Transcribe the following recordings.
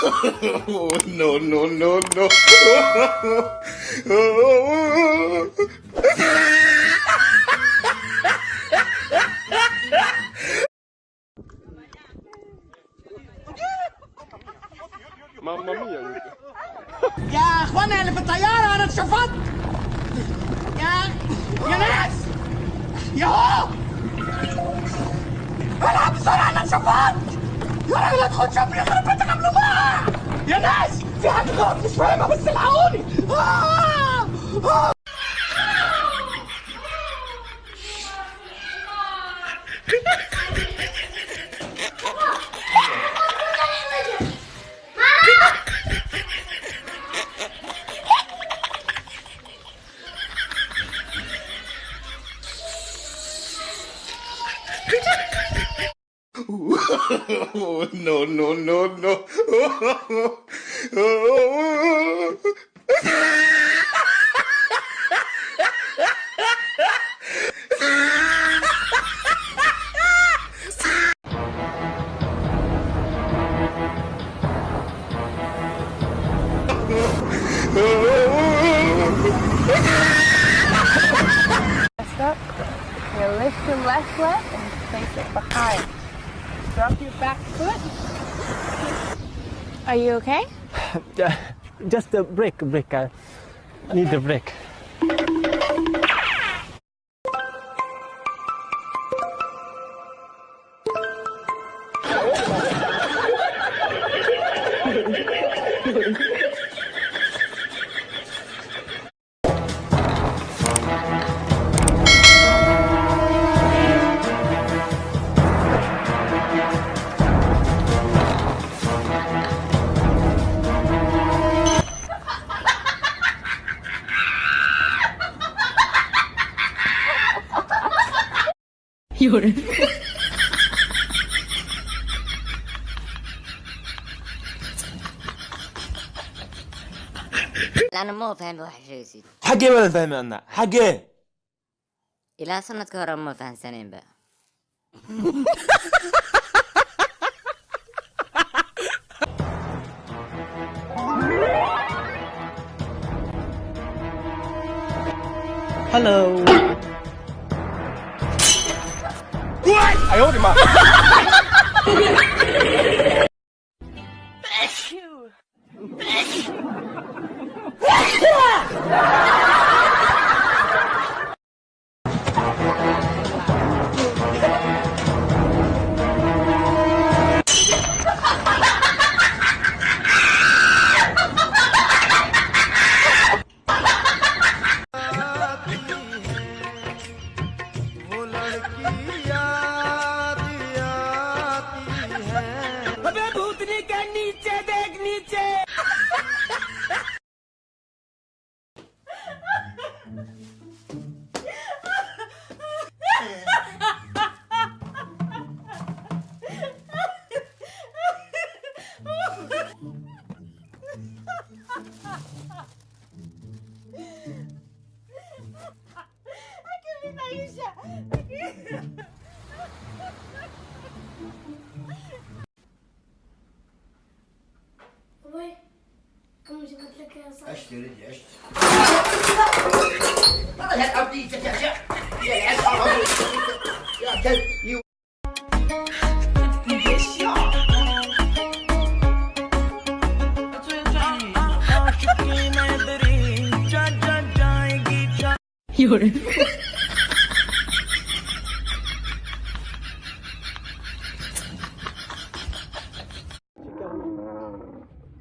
No, no, no, no. Mamma mia. يا اخوانا اللي في الطياره انا اتشفطت. يا ناس ياهو العب بسرعه انا اتشفطت. يا راجل ادخل شوفني يخرب بيتك قبل ما يا ناس في حاجه غلط مش فاهمها بس الحقوني. No, no, no, no. Up. You lift your left leg and place it behind. Drop your back foot. Are you okay? Just a break. I need a break. أنا مو فاهم واحد شيء يصير. حقي ولا فاهم أنا حقي. إلى سنة كهرباء ما فاهم سنين بقى. Hello. I hold him up. اشتري اشتري يا كلب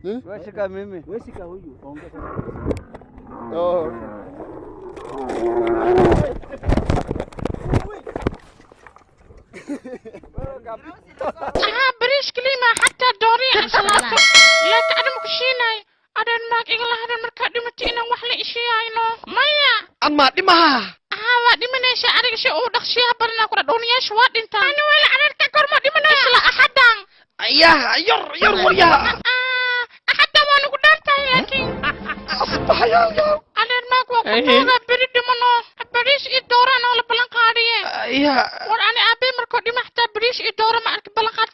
Weshika mimi. Weshika huyu. Ongeza. Oh. بريش كلمة حتى دوري عن صلاته لا تعلم كشيناي أدن ماك إغلا هذا مركا دمتينا وحلا إشياينو مايا أما دمها. وادي من إيش أريك شيء أو دخشيها برنا كرا دنيا شوات أنت أنا ولا أنا تكر ما دي من إيش لا أحدا يا ير وريا. أحدا ما نقدر تايكي أصبح يا أدن ماك وكذا بريد منو بريش إدورة أنا ولا بلانقارية يا وأنا أبي مركا دي محتاج بريش إدورة ما أركب بلانقار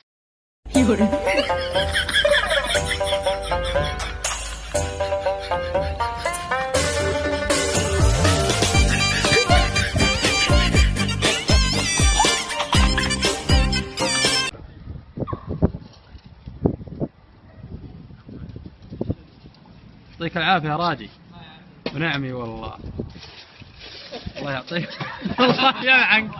يعطيك العافية يا راجي. ونعمي والله. الله يعطيك. الله يلعنك.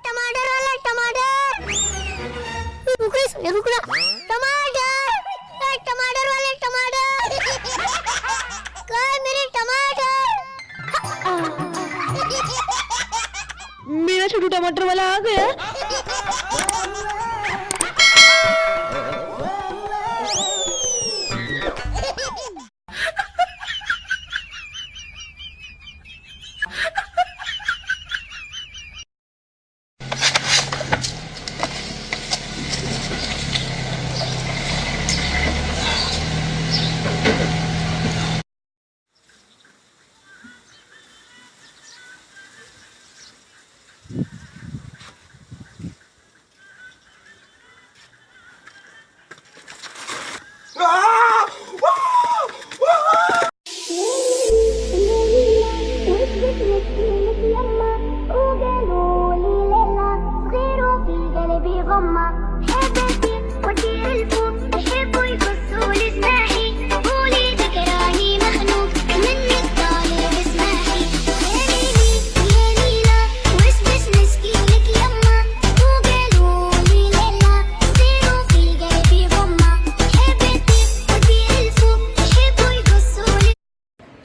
टमाटर वाला टमाटर रुक ना टमाटर वाले टमाटर कहाँ मेरे टमाटर मेरा छोटू टमाटर वाला आ गया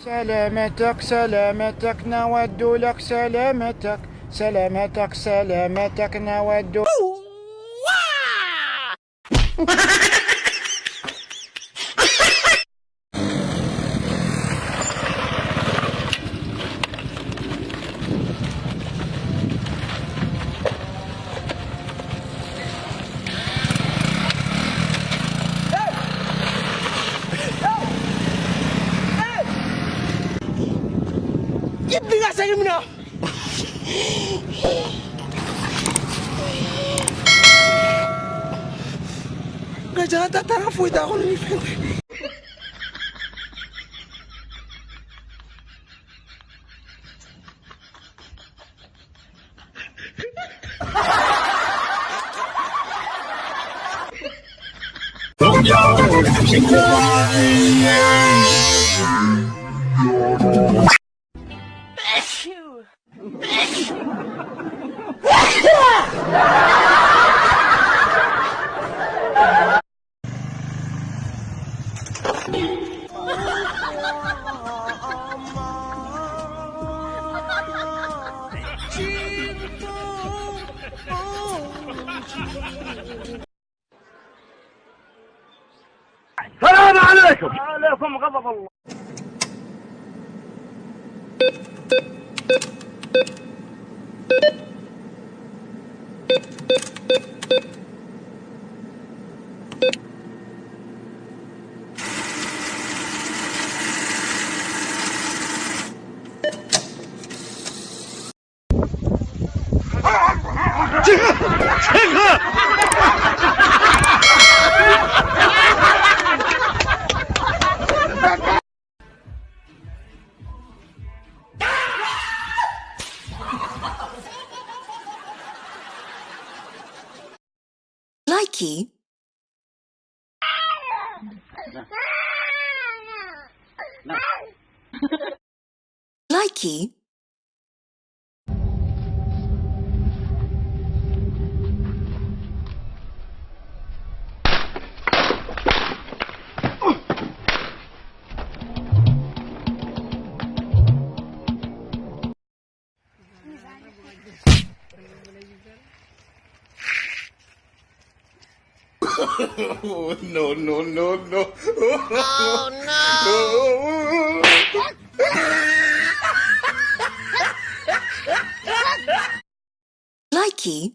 سلامتك سلامتك نود لك سلامتك سلامتك سلامتك نود Tidak saya mina. Nggak jangan tak tarafu itu aku nih fente. السلام عليكم. عليكم غضب الله. Likey. Likey. Oh, no, no, no, no. Oh no! key